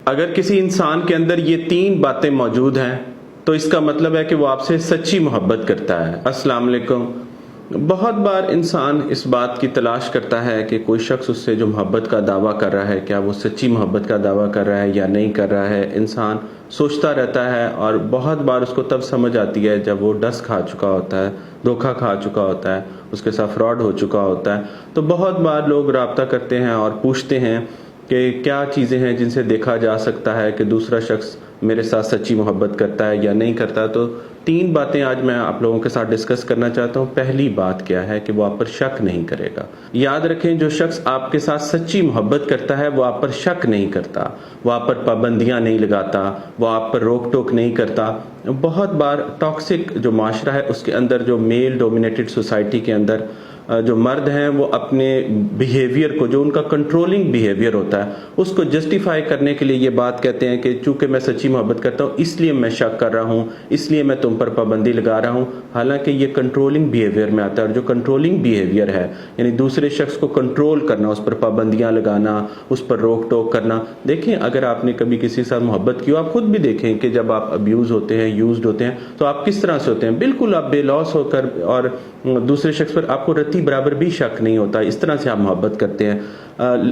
اگر کسی انسان کے اندر یہ تین باتیں موجود ہیں تو اس کا مطلب ہے کہ وہ آپ سے سچی محبت کرتا ہے۔ السلام علیکم۔ بہت بار انسان اس بات کی تلاش کرتا ہے کہ کوئی شخص اس سے جو محبت کا دعویٰ کر رہا ہے کیا وہ سچی محبت کا دعویٰ کر رہا ہے یا نہیں کر رہا ہے۔ انسان سوچتا رہتا ہے اور بہت بار اس کو تب سمجھ آتی ہے جب وہ ڈس کھا چکا ہوتا ہے، دھوکہ کھا چکا ہوتا ہے، اس کے ساتھ فراڈ ہو چکا ہوتا ہے۔ تو بہت بار لوگ رابطہ کرتے ہیں اور پوچھتے ہیں کہ کیا چیزیں ہیں جن سے دیکھا جا سکتا ہے کہ دوسرا شخص میرے ساتھ سچی محبت کرتا ہے یا نہیں کرتا۔ تو تین باتیں آج میں آپ لوگوں کے ساتھ ڈسکس کرنا چاہتا ہوں۔ پہلی بات کیا ہے کہ وہ آپ پر شک نہیں کرے گا۔ یاد رکھیں، جو شخص آپ کے ساتھ سچی محبت کرتا ہے وہ آپ پر شک نہیں کرتا، وہ آپ پر پابندیاں نہیں لگاتا، وہ آپ پر روک ٹوک نہیں کرتا۔ بہت بار ٹاکسک جو معاشرہ ہے اس کے اندر، جو میل ڈومینیٹڈ سوسائٹی کے اندر جو مرد ہیں وہ اپنے بیہیویئر کو، جو ان کا کنٹرولنگ بیہیویئر ہوتا ہے، اس کو جسٹیفائی کرنے کے لیے یہ بات کہتے ہیں کہ چونکہ میں سچی محبت کرتا ہوں اس لیے میں شک کر رہا ہوں، اس لیے میں تم پر پابندی لگا رہا ہوں۔ حالانکہ یہ کنٹرولنگ بیہیویئر میں آتا ہے، اور جو کنٹرولنگ بیہیویئر ہے یعنی دوسرے شخص کو کنٹرول کرنا، اس پر پابندیاں لگانا، اس پر روک ٹوک کرنا۔ دیکھیں، اگر آپ نے کبھی کسی کے ساتھ محبت کی، آپ خود بھی دیکھیں کہ جب آپ ابیوز ہوتے ہیں، یوزڈ ہوتے ہیں، تو آپ کس طرح سے ہوتے ہیں۔ بالکل آپ بے لوث ہو کر، اور دوسرے شخص پر آپ کو رتی برابر بھی شک نہیں ہوتا، اس طرح سے آپ محبت کرتے ہیں۔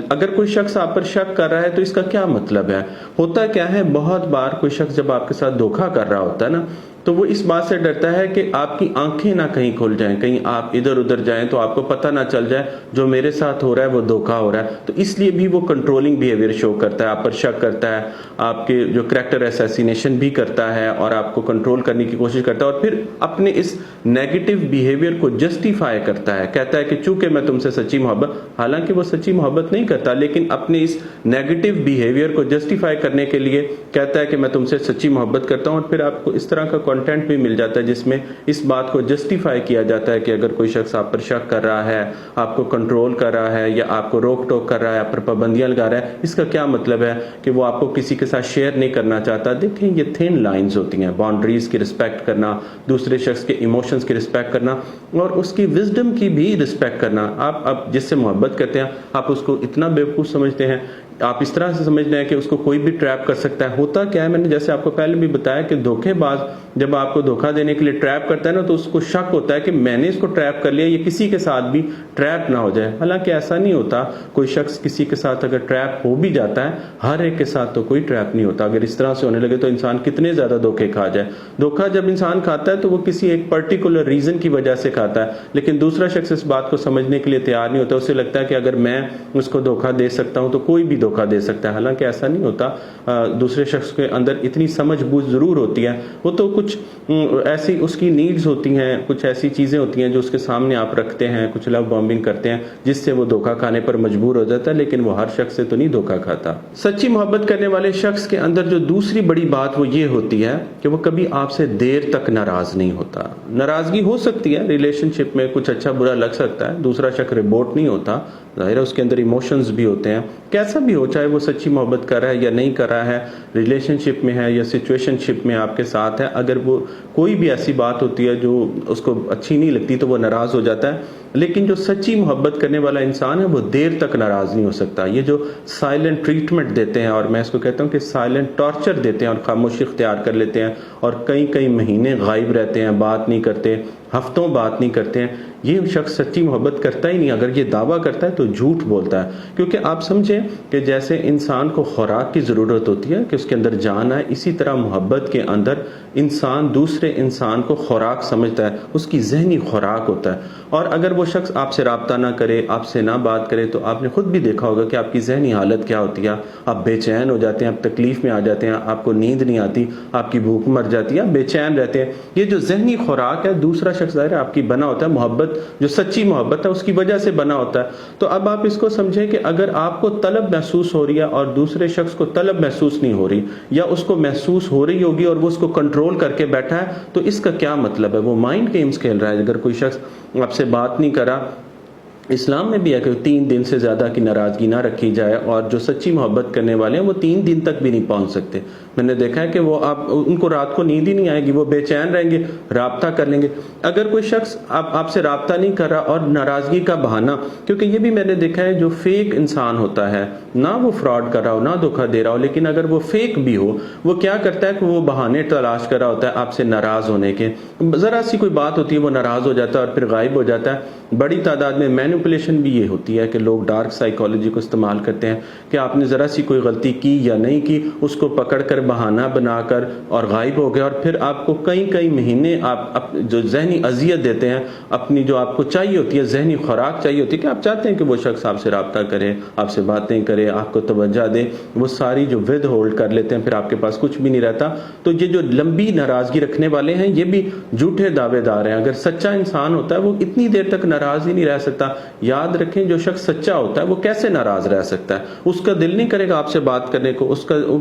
اگر کوئی شخص آپ پر شک کر رہا ہے تو اس کا کیا مطلب ہے؟ ہوتا کیا ہے، بہت بار کوئی شخص جب آپ کے ساتھ دھوکہ کر رہا ہوتا ہے نا، تو وہ اس بات سے ڈرتا ہے کہ آپ کی آنکھیں نہ کہیں کھل جائیں، کہیں آپ ادھر ادھر جائیں تو آپ کو پتہ نہ چل جائے جو میرے ساتھ ہو رہا ہے وہ دھوکہ ہو رہا ہے۔ تو اس لیے بھی وہ کنٹرولنگ بیہیویئر شو کرتا ہے، آپ پر شک کرتا ہے، آپ کے جو کریکٹر اسیسینیشن بھی کرتا ہے، اور آپ کو کنٹرول کرنے کی کوشش کرتا ہے، اور پھر اپنے اس نیگیٹو بیہیویئر کو جسٹیفائی کرتا ہے، کہتا ہے کہ چونکہ میں تم سے سچی محبت، حالانکہ وہ سچی محبت نہیں کرتا، لیکن اپنے اس نیگیٹو بیہیویئر کو جسٹیفائی کرنے کے لیے کہتا ہے کہ میں تم سے سچی محبت کرتا ہوں۔ اور پھر آپ کو اس طرح کا کنٹینٹ بھی مل جاتا ہے جس میں اس بات کو جسٹیفائی کیا جاتا ہے کہ اگر کوئی شخص آپ پر شک کر رہا ہے، آپ کو کنٹرول کر رہا ہے، یا آپ کو روک ٹوک کر رہا ہے، آپ پر پابندیاں لگا رہا ہے، اس کا کیا مطلب ہے کہ وہ آپ کو کسی کے ساتھ شیئر نہیں کرنا چاہتا۔ دیکھیں، یہ تھن لائنز ہوتی ہیں، باؤنڈریز کی رسپیکٹ کرنا، دوسرے شخص کے ایموشنز کی رسپیکٹ کرنا، اور اس کی وزڈم کی بھی رسپیکٹ کرنا۔ آپ جس سے محبت کرتے ہیں آپ اس کو اتنا بیوقوف سمجھتے ہیں، آپ اس طرح سے سمجھتے ہیں کہ اس کو کوئی بھی ٹریپ کر سکتا ہے۔ ہوتا کیا ہے، میں نے جیسے آپ کو پہلے بھی بتایا کہ دھوکے باز جب آپ کو دھوکہ دینے کے لیے ٹریپ کرتا ہے نا، تو اس کو شک ہوتا ہے کہ میں نے اس کو ٹریپ کر لیا، یہ کسی کے ساتھ بھی ٹریپ نہ ہو جائے۔ حالانکہ ایسا نہیں ہوتا، کوئی شخص کسی کے ساتھ اگر ٹریپ ہو بھی جاتا ہے، ہر ایک کے ساتھ تو کوئی ٹریپ نہیں ہوتا۔ اگر اس طرح سے ہونے لگے تو انسان کتنے زیادہ دھوکے کھا جائے۔ دھوکہ جب انسان کھاتا ہے تو وہ کسی ایک پرٹیکولر ریزن کی وجہ سے کھاتا ہے، لیکن دوسرا شخص اس بات کو سمجھنے کے لیے تیار نہیں ہوتا۔ اسے لگتا ہے کہ اگر میں اس کو دھوکہ دے سکتا ہوں تو کوئی بھی دھوکہ دے سکتا ہے، حالانکہ ایسا نہیں ہوتا۔ دوسرے شخص کے اندر اتنی سمجھ بوجھ ضرور ہوتی ہے، وہ تو کچھ ایسی اس کی نیڈز ہوتی ہیں، کچھ ایسی چیزیں ہوتی ہیں جو اس کے سامنے آپ رکھتے ہیں، کچھ لو بامبنگ کرتے ہیں جس سے وہ دھوکہ کھانے پر مجبور ہو جاتا ہے، لیکن وہ ہر شخص سے تو نہیں دھوکہ کھاتا۔ سچی محبت کرنے والے شخص کے اندر جو دوسری بڑی بات وہ یہ ہوتی ہے کہ وہ کبھی آپ سے دیر تک ناراض نہیں ہوتا۔ ناراضگی ہو سکتی ہے، ریلیشن شپ میں کچھ اچھا برا لگ سکتا ہے، دوسرا شخص رپورٹ نہیں ہوتا، ظاہر ہے اس کے اندر ایموشنز بھی ہوتے ہیں، کیسا بھی ہو، چاہے وہ سچی محبت کر رہا ہے یا نہیں کر رہا ہے، ریلیشن شپ میں ہے یا سچویشن شپ میں آپ کے ساتھ ہے، اگر وہ کوئی بھی ایسی بات ہوتی ہے جو اس کو اچھی نہیں لگتی تو وہ ناراض ہو جاتا ہے۔ لیکن جو سچی محبت کرنے والا انسان ہے وہ دیر تک ناراض نہیں ہو سکتا۔ یہ جو سائلنٹ ٹریٹمنٹ دیتے ہیں، اور میں اس کو کہتا ہوں کہ سائلنٹ ٹارچر دیتے ہیں، اور خاموشی اختیار کر لیتے ہیں، اور کئی مہینے غائب رہتے ہیں، بات نہیں کرتے، ہفتوں بات نہیں کرتے ہیں، یہ شخص سچی محبت کرتا ہی نہیں۔ اگر یہ دعویٰ کرتا ہے تو جھوٹ بولتا ہے، کیونکہ آپ سمجھیں کہ جیسے انسان کو خوراک کی ضرورت ہوتی ہے کہ اس کے اندر جان آئے، اسی طرح محبت کے اندر انسان دوسرے انسان کو خوراک سمجھتا ہے، اس کی ذہنی خوراک ہوتا ہے۔ اور اگر وہ شخص آپ سے رابطہ نہ کرے، آپ سے نہ بات کرے، تو آپ نے خود بھی دیکھا ہوگا کہ آپ کی ذہنی حالت کیا ہوتی ہے، آپ بے چین ہو جاتے ہیں، آپ تکلیف میں آ جاتے ہیں، آپ کو نیند نہیں آتی، آپ کی بھوک مر جاتی ہے، آپ بے چین رہتے ہیں۔ یہ جو ذہنی خوراک ہے، دوسرا شخص ظاہر ہے آپ کی بنا ہوتا ہے، محبت جو سچی محبت ہے اس کی وجہ سے بنا ہوتا ہے۔ تو اب آپ اس کو سمجھیں کہ اگر آپ کو طلب محسوس ہو رہی ہے اور دوسرے شخص کو طلب محسوس نہیں ہو رہی، یا اس کو محسوس ہو رہی ہوگی اور وہ اس کو کنٹرول کر کے بیٹھا ہے، تو اس کا کیا مطلب ہے؟ وہ مائنڈ گیمز کھیل رہا ہے۔ اگر کوئی شخص آپ سے بات نہیں کرا اسلام میں بھی ہے کہ 3 دن سے زیادہ کی ناراضگی نہ رکھی جائے، اور جو سچی محبت کرنے والے ہیں وہ 3 دن تک بھی نہیں پہنچ سکتے۔ میں نے دیکھا ہے کہ وہ ان کو رات کو نیند ہی نہیں آئے گی، وہ بے چین رہیں گے، رابطہ کر لیں گے۔ اگر کوئی شخص آپ سے رابطہ نہیں کر رہا اور ناراضگی کا بہانہ، کیونکہ یہ بھی میں نے دیکھا ہے جو فیک انسان ہوتا ہے، نہ وہ فراڈ کر رہا ہو، نہ دھوکہ دے رہا ہو، لیکن اگر وہ فیک بھی ہو، وہ کیا کرتا ہے کہ وہ بہانے تلاش کر رہا ہوتا ہے آپ سے ناراض ہونے کے۔ ذرا سی کوئی بات ہوتی ہے وہ ناراض ہو جاتا ہے اور پھر غائب ہو جاتا ہے۔ بڑی تعداد میں مینیپولیشن بھی یہ ہوتی ہے کہ لوگ ڈارک سائیکالوجی کو استعمال کرتے ہیں کہ آپ نے ذرا سی کوئی غلطی کی یا نہیں کی، اس کو پکڑ کر بہانہ بنا کر اور غائب ہو گئے، اور پھر آپ کو کئی مہینے آپ جو ذہنی اذیت دیتے ہیں، اپنی جو آپ کو چاہیے ہوتی ہے، ذہنی خوراک چاہیے ہوتی ہے کہ آپ چاہتے ہیں کہ وہ شخص آپ سے رابطہ کرے، آپ سے باتیں کرے، آپ کو توجہ دے، وہ ساری جو ود ہولڈ کر لیتے ہیں، پھر آپ کے پاس کچھ بھی نہیں رہتا۔ تو یہ جو لمبی ناراضگی رکھنے والے ہیں یہ بھی جھوٹے دعوے دار ہیں۔ اگر سچا انسان ہوتا ہے وہ اتنی دیر تک ناراض ہی نہیں رہ سکتا۔ یاد رکھیں جو شخص سچا ہوتا ہے وہ کیسے ناراض رہ سکتا ہے؟ اس کا دل نہیں کرے گا آپ سے بات کرنے کو،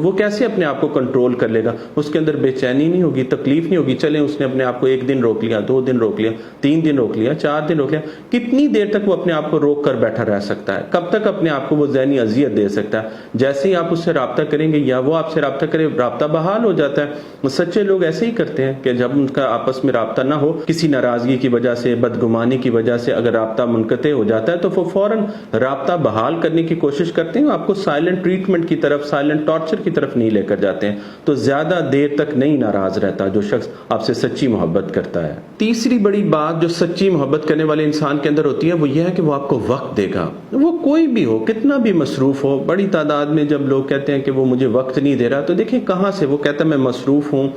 وہ کیسے اپنے آپ کو کنٹرول کر لے گا؟ اس کے اندر بے چینی نہیں ہوگی، تکلیف نہیں ہوگی۔ چلیں اس نے اپنے آپ کو 1 دن روک لیا، 2 دن روک لیا، 3 دن روک لیا، 4 دن روک لیا، کتنی دیر تک وہ اپنے آپ کو روک کر بیٹھا رہ سکتا ہے؟ کب تک اپنے آپ کو وہ ذہنی اذیت دے سکتا ہے؟ جیسے ہی آپ اس سے رابطہ کریں گے یا وہ آپ سے رابطہ کرے، رابطہ بحال ہو جاتا ہے۔ سچے لوگ ایسے ہی کرتے ہیں کہ جب ان کا آپس میں رابطہ نہ ہو، کسی ناراضگی کی وجہ سے، بدگمانی کی وجہ سے اگر رابطہ منقطع ہو جاتا ہے تو وہ فوراً رابطہ بحال کرنے کی کوشش کرتے ہیں، آپ کو سائلنٹ ٹریٹمنٹ کی طرف، سائلنٹ ٹارچر کی طرف نہیں لے کر جاتے ہیں۔ تو زیادہ دیر تک نہیں ناراض رہتا جو شخص آپ سے سچی محبت کرتا ہے۔ تیسری بڑی بات جو سچی محبت کرنے والے انسان کے اندر ہوتی ہے وہ یہ ہے کہ وہ آپ کو وقت دے گا، وہ کوئی بھی ہو، کتنا بھی مصروف ہو۔ بڑی تعداد میں جب لوگ کہتے ہیں کہ وہ مجھے وقت نہیں دے رہا، تو دیکھیں کہاں سے وہ کہتا ہے میں مصروف ہوں،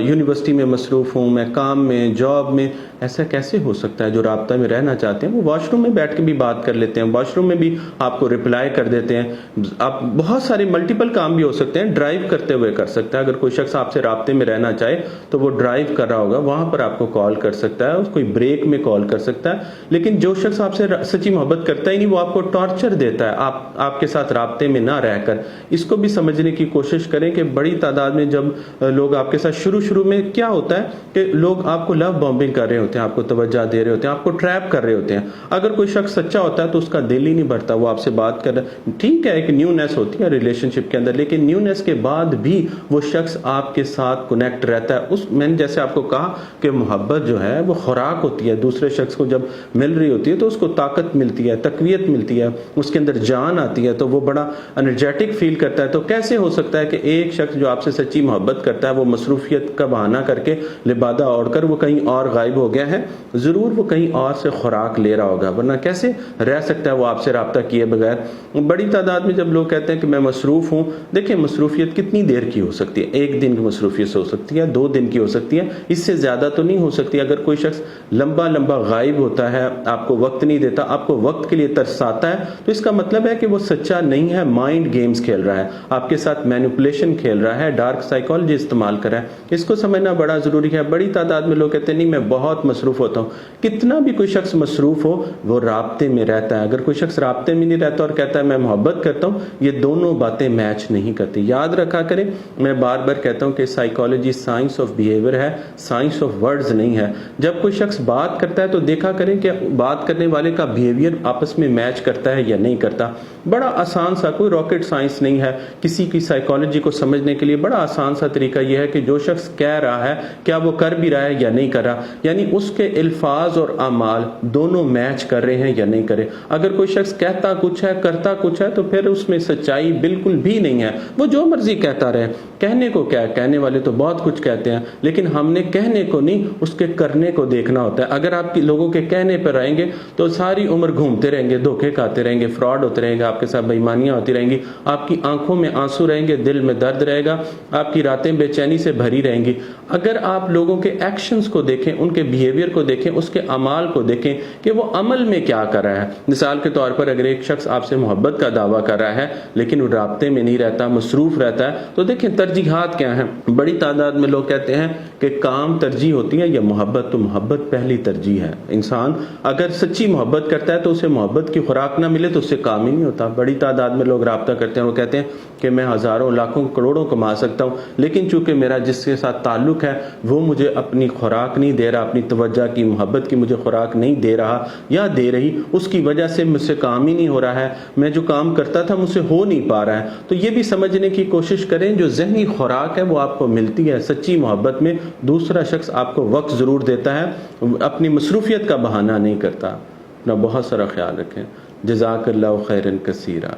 یونیورسٹی میں مصروف ہوں، میں کام میں، جاب میں۔ ایسا کیسے ہو سکتا ہے؟ جو رابطہ میں رہنا چاہتے ہیں وہ واش روم میں بیٹھ کے بھی بات کر لیتے ہیں، واش روم میں بھی آپ کو رپلائی کر دیتے ہیں۔ آپ بہت سارے ملٹیپل کام بھی ہو سکتے ہیں، ڈرائیو کرتے ہوئے کر سکتا ہے۔ اگر کوئی شخص آپ سے رابطے میں رہنا چاہے تو وہ ڈرائیو کر رہا ہوگا، وہاں پر آپ کو کال کر سکتا ہے، کوئی بریک میں کال کر سکتا ہے۔ لیکن جو شخص آپ سے سچی محبت کرتا ہی نہیں، وہ آپ کو ٹارچر دیتا ہے آپ کے ساتھ رابطے میں نہ رہ کر۔ اس کو بھی سمجھنے کی کوشش کریں کہ بڑی تعداد میں جب لوگ آپ کے ساتھ شروع میں کیا ہوتا ہے کہ لوگ آپ کو لو بامبنگ کر رہے ہوتے ہیں، آپ کو توجہ دے رہے ہوتے ہیں، آپ کو ٹریپ کر رہے ہوتے ہیں۔ اگر کوئی شخص سچا ہوتا ہے تو اس کا دل ہی نہیں بھرتا، وہ آپ سے بات کر رہا ہے۔ ٹھیک ہے ایک نیونیس ہوتی ہے ریلیشن شپ کے اندر، لیکن نیونیس کے بعد بھی وہ شخص آپ کے ساتھ کنیکٹ رہتا ہے۔ میں نے جیسے آپ کو کہا کہ محبت جو ہے وہ خوراک ہوتی ہے، دوسرے شخص کو جب مل رہی ہوتی ہے تو اس کو طاقت ملتی ہے، تقویت ملتی ہے، اس کے اندر جان آتی ہے، تو وہ بڑا انرجیٹک فیل کرتا ہے۔ تو کیسے ہو سکتا ہے کہ ایک شخص جو آپ سے سچی محبت کرتا ہے وہ مصروفیت کا بہانہ کر کے لبادہ اوڑھ کر وہ کہیں اور غائب ہو گیا ہے؟ ضرور وہ کہیں اور سے خوراک لے رہا ہوگا، ورنہ کیسے رہ سکتا ہے وہ آپ سے رابطہ کیے بغیر؟ بڑی تعداد میں جب لوگ کہتے ہیں کہ میں مصروف ہوں، دیکھیں مصروفیت کتنی دیر کی ہو سکتی ہے؟ 1 دن کی مصروفیت ہو سکتی ہے، 2 دن کی ہو سکتی ہے، اس سے زیادہ تو نہیں ہو سکتی۔ اگر کوئی شخص لمبا غائب ہوتا ہے، آپ کو وقت نہیں دیتا، آپ کو وقت کے لیے ترساتا ہے، تو اس کا مطلب ہے کہ وہ سچا نہیں ہے، مائنڈ گیمز کھیل رہا ہے، آپ کے ساتھ مینیپولیشن کھیل رہا ہے، ڈارک سائیکالوجی استعمال کر رہا ہے۔ اس کو سمجھنا بڑا ضروری ہے۔ بڑی تعداد میں لوگ کہتے ہیں نہیں میں بہت مصروف ہوتا ہوں۔ کتنا بھی کوئی شخص مصروف ہو وہ رابطے میں رہتا ہے۔ اگر کوئی شخص رابطے میں نہیں رہتا اور کہتا ہے میں محبت کرتا ہوں، یہ دونوں باتیں میچ نہیں کرتی۔ یاد رکھا کریں، میں بار بار کہتا ہوں کہ سائیکالوجی سائنس آف بیہیویئر ہے، سائنس آف ورڈز نہیں ہے۔ جب کوئی شخص بات کرتا ہے تو دیکھا کریں کہ بات کرنے والے کا بیہیویئر آپس میں میچ کرتا ہے یا نہیں کرتا۔ بڑا آسان سا، کوئی راکٹ سائنس نہیں ہے، کسی کی سائیکالوجی کو سمجھنے کے لیے بڑا آسان سا طریقہ یہ ہے کہ جو شخص کہہ رہا ہے کیا وہ کر بھی رہا ہے یا نہیں کر رہا، یعنی اس کے الفاظ اور اعمال دونوں میچ کر رہے ہیں یا نہیں کر رہے۔ اگر کوئی شخص کہتا کچھ ہے کرتا کچھ ہے تو پھر اس میں سچائی بالکل بھی نہیں ہے، وہ جو مرضی کہتا رہے۔ کہنے کو کیا ہے، کہنے والے تو بہت کچھ کہتے ہیں، لیکن ہم نے کہنے کو نہیں اس کے کرنے کو دیکھنا ہوتا ہے۔ اگر آپ لوگوں کے کہنے پر رہیں گے تو ساری عمر گھومتے رہیں گے، دھوکے کھاتے رہیں گے، فراڈ ہوتے رہیں گے، آپ کے ساتھ بے ایمانیاں ہوتی رہیں گی، آپ کی آنکھوں میں آنسو رہیں گے، دل میں درد رہے گا، آپ کی راتیں بے چینی سے بھری رہیں گی۔ اگر آپ لوگوں کے ایکشنز کو دیکھیں، ان کے بیہیویئر کو دیکھیں، اس کے اعمال کو دیکھیں کہ وہ عمل میں کیا کر رہا ہے۔ مثال کے طور پر اگر ایک شخص آپ سے محبت کا دعویٰ کر رہا ہے لیکن وہ رابطے میں نہیں رہتا، مصروف رہتا ہے، تو دیکھیں ترجیحات کیا ہیں؟ بڑی تعداد میں لوگ کہتے ہیں کہ کام ترجیح ہوتی ہے یا محبت، تو محبت پہلی ترجیح ہے۔ انسان اگر سچی محبت کرتا ہے تو اسے محبت کی خوراک نہ ملے تو اس سے کام ہی نہیں ہوتا۔ بڑی تعداد میں لوگ رابطہ کرتے ہیں، وہ کہتے ہیں کہ میں ہزاروں لاکھوں کروڑوں کما سکتا ہوں، لیکن چونکہ میرا جس کے ساتھ تعلق ہے وہ مجھے اپنی خوراک نہیں دے رہا، اپنی توجہ کی، محبت کی مجھے خوراک نہیں دے رہا یا دے رہی، اس کی وجہ سے مجھ سے کام ہی نہیں ہو رہا ہے، میں جو کام کرتا تھا مجھ سے ہو نہیں پا رہا ہے۔ تو یہ بھی سمجھنے کی کوشش کریں جو ذہنی خوراک ہے وہ آپ کو ملتی ہے سچی محبت میں۔ دوسرا شخص آپ کو وقت ضرور دیتا ہے، اپنی مصروفیت کا بہانہ نہیں کرتا۔ اپنا بہت سارا خیال رکھیں۔ جزاک اللہ خیرا کثیرا۔